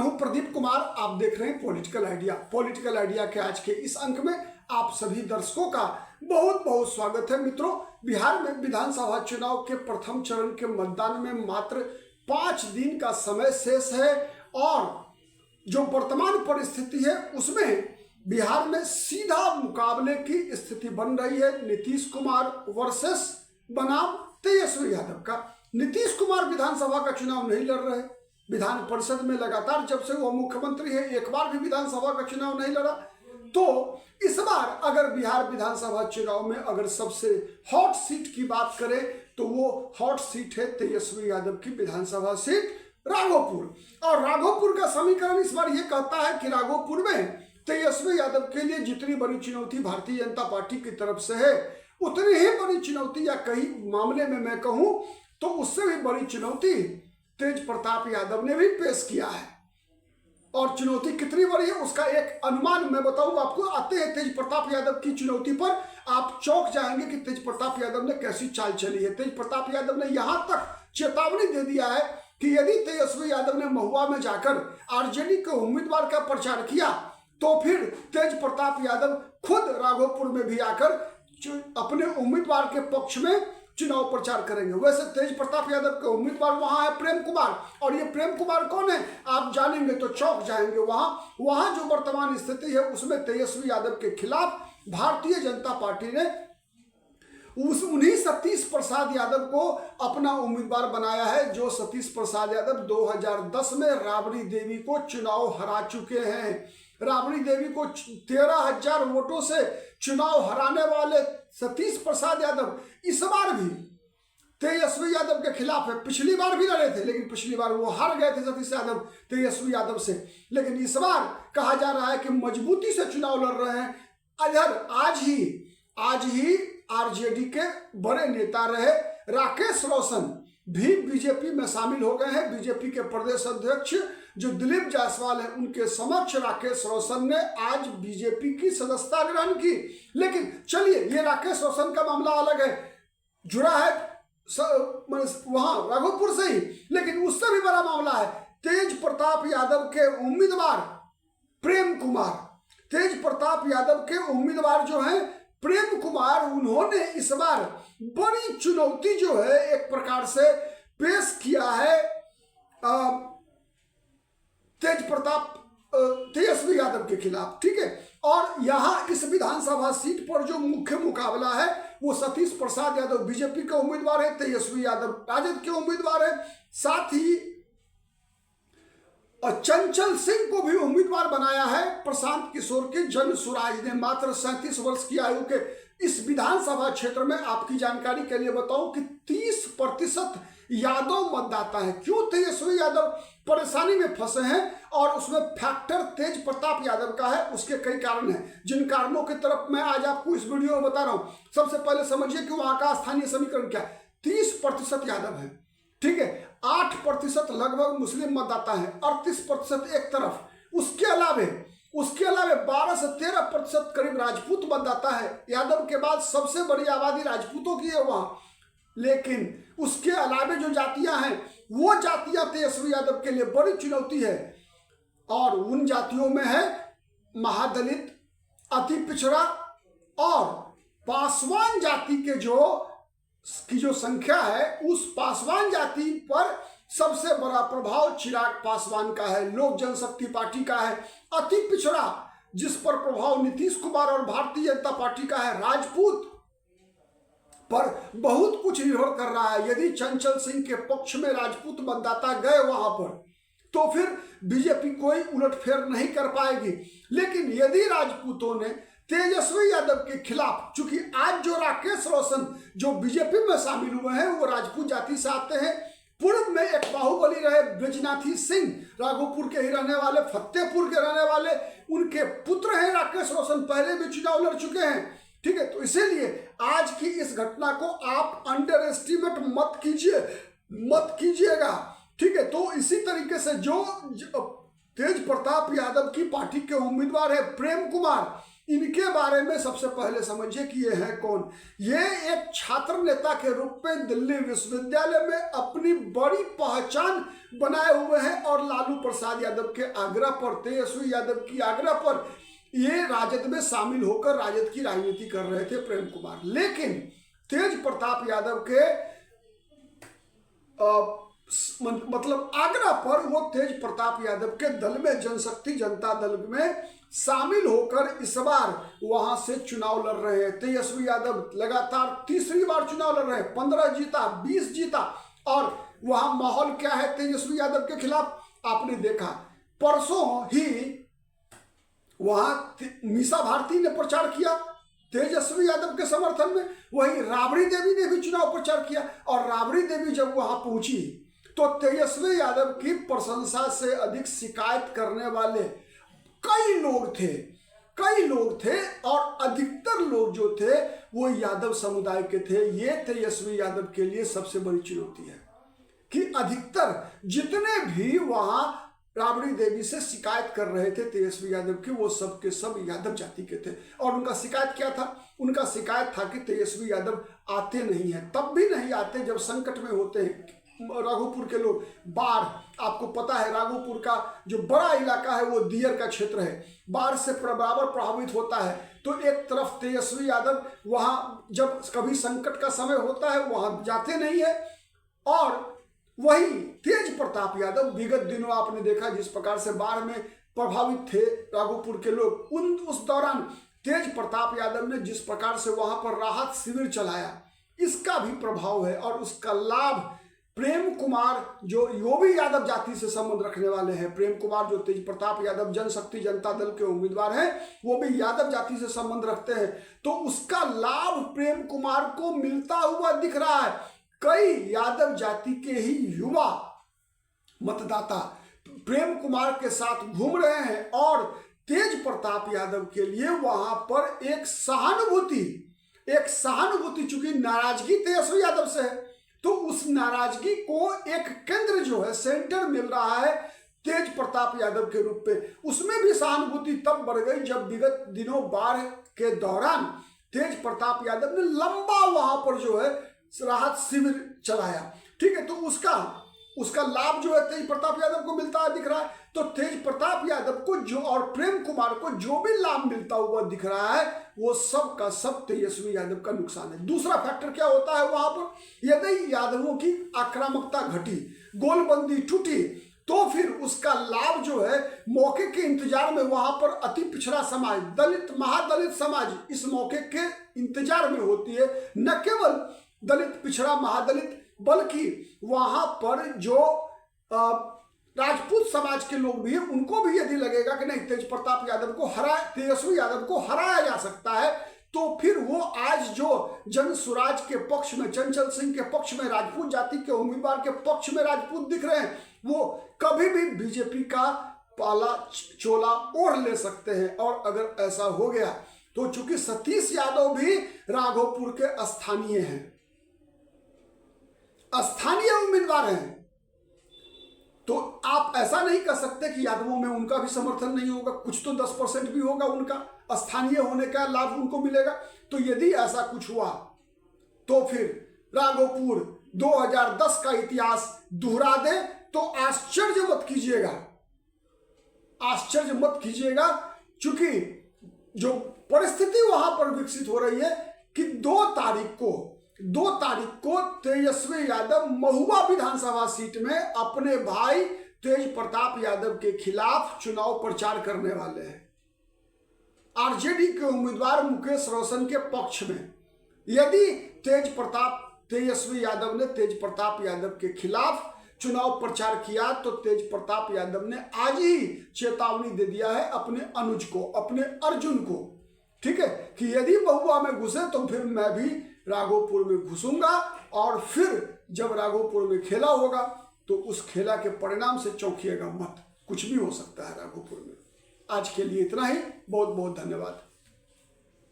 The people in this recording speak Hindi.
हूं प्रदीप कुमार। आप देख रहे हैं पॉलिटिकल आइडिया। पॉलिटिकल आइडिया के आज के इस अंक में आप सभी दर्शकों का बहुत बहुत स्वागत है। मित्रों, बिहार में विधानसभा चुनाव के प्रथम चरण के मतदान में मात्र 5 दिन का समय शेष है और जो वर्तमान परिस्थिति है उसमें बिहार में सीधा मुकाबले की स्थिति बन रही है। नीतीश कुमार वर्सेस बनाम तेजस्वी यादव का। नीतीश कुमार विधानसभा का चुनाव नहीं लड़ रहे। विधान परिषद में लगातार जब से वो मुख्यमंत्री है एक बार भी विधानसभा का चुनाव नहीं लड़ा। तो इस बार अगर बिहार विधानसभा चुनाव में अगर सबसे हॉट सीट की बात करें तो वो हॉट सीट है तेजस्वी यादव की विधानसभा सीट राघोपुर। और राघोपुर का समीकरण इस बार ये कहता है कि राघोपुर में तेजस्वी यादव के लिए जितनी बड़ी चुनौती भारतीय जनता पार्टी की तरफ से है उतनी ही बड़ी चुनौती, या कई मामले में मैं कहूं तो उससे भी बड़ी चुनौती तेज प्रताप यादव ने भी पेश किया है। और चुनौती कितनी बड़ी है उसका एक अनुमान मैं बताऊं आपको। आते हैं तेज प्रताप यादव की चुनौती पर, आप चौंक जाएंगे कि तेज प्रताप यादव ने कैसी चाल चली है। तेज प्रताप यादव ने यहां तक चेतावनी दे दिया है कि यदि तेजस्वी यादव ने महुआ में जाकर आरजेडी के उम्मीदवार का प्रचार किया तो फिर तेज प्रताप यादव खुद राघोपुर में भी आकर अपने उम्मीदवार के पक्ष में चुनाव प्रचार करेंगे। वैसे तेज प्रताप यादव के उम्मीदवार वहां है प्रेम कुमार, और ये प्रेम कुमार कौन है आप जानेंगे तो चौंक जाएंगे। वहां जो वर्तमान स्थिति है उसमें तेजस्वी यादव के खिलाफ भारतीय जनता पार्टी ने उन्हीं सतीश प्रसाद यादव को अपना उम्मीदवार बनाया है, जो सतीश प्रसाद यादव 2010 में राबड़ी देवी को चुनाव हरा चुके हैं। राबड़ी देवी को 13,000 वोटों से चुनाव हराने वाले सतीश प्रसाद यादव इस बार भी तेजस्वी यादव के खिलाफ है। पिछली बार भी लड़े थे लेकिन पिछली बार वो हार गए थे सतीश यादव तेजस्वी यादव से, लेकिन इस बार कहा जा रहा है कि मजबूती से चुनाव लड़ रहे हैं। इधर आज ही आरजेडी के बड़े नेता रहे राकेश रोशन भी बीजेपी में शामिल हो गए हैं। बीजेपी के प्रदेश अध्यक्ष जो दिलीप जायसवाल है उनके समक्ष राकेश रोशन ने आज बीजेपी की सदस्यता ग्रहण की। लेकिन चलिए, ये राकेश रोशन का मामला अलग है, जुड़ा है वहां राघोपुर से ही, लेकिन उससे भी बड़ा मामला है तेज प्रताप यादव के उम्मीदवार प्रेम कुमार। तेज प्रताप यादव के उम्मीदवार जो हैं प्रेम कुमार, उन्होंने इस बार बड़ी चुनौती जो है एक प्रकार से पेश किया है तेजस्वी यादव के खिलाफ। ठीक है, और यहां इस विधानसभा सीट पर जो मुख्य मुकाबला है वो सतीश प्रसाद यादव बीजेपी के उम्मीदवार है, तेजस्वी यादव राजद के उम्मीदवार है। साथ ही चंचल सिंह को भी उम्मीदवार बनाया है प्रशांत किशोर के जन स्वराज ने। मात्र 37 वर्ष की आयु के इस विधानसभा क्षेत्र में आपकी जानकारी के लिए बताऊं कि 30% यादव मतदाता है। क्यों तेजस्वी यादव परेशानी में फंसे हैं और उसमें फैक्टर तेज प्रताप यादव का है, उसके कई कारण हैं, जिन कारणों की तरफ मैं आज आपको इस वीडियो में बता रहा हूं। सबसे पहले समझिए कि वहां का स्थानीय समीकरण क्या है। 30% यादव है, ठीक है, 8% लगभग मुस्लिम मतदाता है, 38% एक तरफ, उसके अलावे 12 से 13% करीब राजपूत मतदाता है। यादव के बाद सबसे बड़ी आबादी राजपूतों की है वहां। लेकिन उसके अलावे जो जातियां हैं वो जातियां तेजस्वी यादव के लिए बड़ी चुनौती है, और उन जातियों में है महादलित, अति पिछड़ा और पासवान जाति के जो संख्या है, उस पासवान जाति पर सबसे बड़ा प्रभाव चिराग पासवान का है, लोक जनशक्ति पार्टी का है। अति पिछड़ा जिस पर प्रभाव नीतीश कुमार और भारतीय जनता पार्टी का है, राजपूत पर बहुत कुछ निर्भर कर रहा है। यदि चंचल सिंह के पक्ष में राजपूत मतदाता गए वहां पर तो फिर बीजेपी कोई उलटफेर नहीं कर पाएगी। लेकिन यदि राजपूतों ने तेजस्वी यादव के खिलाफ, चूंकि आज जो राकेश रोशन जो बीजेपी में शामिल हुए हैं वो राजपूत जाति से आते हैं। पूर्व में एक बाहुबली रहे ब्रजनाथी सिंह, राघोपुर के ही रहने वाले, फतेहपुर के रहने वाले, उनके पुत्र हैं राकेश रोशन, पहले भी चुनाव लड़ चुके हैं। ठीक है, तो इसीलिए आज की इस घटना को आप अंडर एस्टिमेट मत कीजिएगा। ठीक है, तो इसी तरीके से जो तेज प्रताप यादव की पार्टी के उम्मीदवार है प्रेम कुमार, इनके बारे में सबसे पहले समझिए कि ये हैं कौन। ये एक छात्र नेता के रूप में दिल्ली विश्वविद्यालय में अपनी बड़ी पहचान बनाए हुए हैं और लालू प्रसाद यादव के आग्रह पर, तेजस्वी यादव की आग्रह पर ये राजद में शामिल होकर राजद की राजनीति कर रहे थे प्रेम कुमार। लेकिन तेज प्रताप यादव के मतलब आग्रह पर वो तेज प्रताप यादव के दल में, जनशक्ति जनता दल में शामिल होकर इस बार वहां से चुनाव लड़ रहे हैं। तेजस्वी यादव लगातार तीसरी बार चुनाव लड़ रहे हैं, 15 जीता, 20 जीता। और वहां माहौल क्या है तेजस्वी यादव के खिलाफ आपने देखा। परसों ही वहां मीसा भारती ने प्रचार किया तेजस्वी यादव के समर्थन में, वहीं राबड़ी देवी ने भी चुनाव प्रचार किया। और राबड़ी देवी जब वहां पहुंची तो तेजस्वी यादव की प्रशंसा से अधिक शिकायत करने वाले कई लोग थे और अधिकतर लोग जो थे वो यादव समुदाय के थे। ये तेजस्वी यादव के लिए सबसे बड़ी चुनौती है कि अधिकतर जितने भी वहां राबड़ी देवी से शिकायत कर रहे थे तेजस्वी यादव की, वो सब के सब यादव जाति के थे। और उनका शिकायत क्या था? उनका शिकायत था कि तेजस्वी यादव आते नहीं है, तब भी नहीं आते जब संकट में होते हैं। राघोपुर के लोग, बाढ़, आपको पता है राघोपुर का जो बड़ा इलाका है वो दियर का क्षेत्र है, बाढ़ से बराबर प्रभावित होता है। तो एक तरफ तेजस्वी यादव वहां जब कभी संकट का समय होता है वहां जाते नहीं है, और वही तेज प्रताप यादव विगत दिनों आपने देखा जिस प्रकार से बाढ़ में प्रभावित थे राघोपुर के लोग, उस दौरान तेज प्रताप यादव ने जिस प्रकार से वहां पर राहत शिविर चलाया, इसका भी प्रभाव है। और उसका लाभ प्रेम कुमार जो भी यादव जाति से संबंध रखने वाले हैं, प्रेम कुमार जो तेज प्रताप यादव जनशक्ति जनता दल के उम्मीदवार हैं, वो भी यादव जाति से संबंध रखते हैं, तो उसका लाभ प्रेम कुमार को मिलता हुआ दिख रहा है। कई यादव जाति के ही युवा मतदाता प्रेम कुमार के साथ घूम रहे हैं और तेज प्रताप यादव के लिए वहां पर एक सहानुभूति चूंकि नाराजगी तेजस्वी यादव से है, तो उस नाराजगी को एक केंद्र जो है, सेंटर मिल रहा है तेज प्रताप यादव के रूप में। उसमें भी सहानुभूति तब बढ़ गई जब विगत दिनों बाढ़ के दौरान तेज प्रताप यादव ने लंबा वहां पर जो है राहत शिविर चलाया। ठीक है, तो उसका लाभ जो है तेज प्रताप यादव को मिलता है दिख रहा है। तो तेज प्रताप यादव को जो और प्रेम कुमार को जो भी लाभ मिलता हुआ दिख रहा है वो सब का सब तेजस्वी यादव का नुकसान है। दूसरा फैक्टर क्या होता है वहां पर, यदि यादवों की आक्रामकता घटी, गोलबंदी टूटी, तो फिर उसका लाभ जो है मौके के इंतजार में वहां पर अति पिछड़ा समाज, दलित महादलित समाज इस मौके के इंतजार में होती है। न केवल दलित पिछड़ा महादलित बल्कि वहां पर जो राजपूत समाज के लोग भी हैं उनको भी यदि लगेगा कि नहीं तेजस्वी यादव को हराया जा सकता है, तो फिर वो आज जो जन सुराज के पक्ष में, चंचल सिंह के पक्ष में, राजपूत जाति के उम्मीदवार के पक्ष में राजपूत दिख रहे हैं, वो कभी भी बीजेपी का पाला चोला ओढ़ ले सकते हैं। और अगर ऐसा हो गया तो चूंकि सतीश यादव भी राघोपुर के स्थानीय उम्मीदवार हैं, तो आप ऐसा नहीं कर सकते कि यादवों में उनका भी समर्थन नहीं होगा, कुछ तो 10% भी होगा उनका, स्थानीय होने का लाभ उनको मिलेगा। तो यदि ऐसा कुछ हुआ तो फिर राघोपुर 2010 का इतिहास दोहरा दे तो आश्चर्य मत कीजिएगा, क्योंकि जो परिस्थिति वहां पर विकसित हो रही है कि 2 तारीख को तेजस्वी यादव महुआ विधानसभा सीट में अपने भाई तेज प्रताप यादव के खिलाफ चुनाव प्रचार करने वाले हैं। आरजेडी के उम्मीदवार मुकेश रोशन के पक्ष में यदि तेजस्वी यादव ने तेज प्रताप यादव के खिलाफ चुनाव प्रचार किया तो तेज प्रताप यादव ने आज ही चेतावनी दे दिया है अपने अनुज को, अपने अर्जुन को, ठीक है, कि यदि महुआ में घुसे तो फिर मैं भी राघोपुर में घुसूंगा और फिर जब राघोपुर में खेला होगा तो उस खेला के परिणाम से चौंकिएगा मत, कुछ भी हो सकता है राघोपुर में। आज के लिए इतना ही, बहुत बहुत धन्यवाद।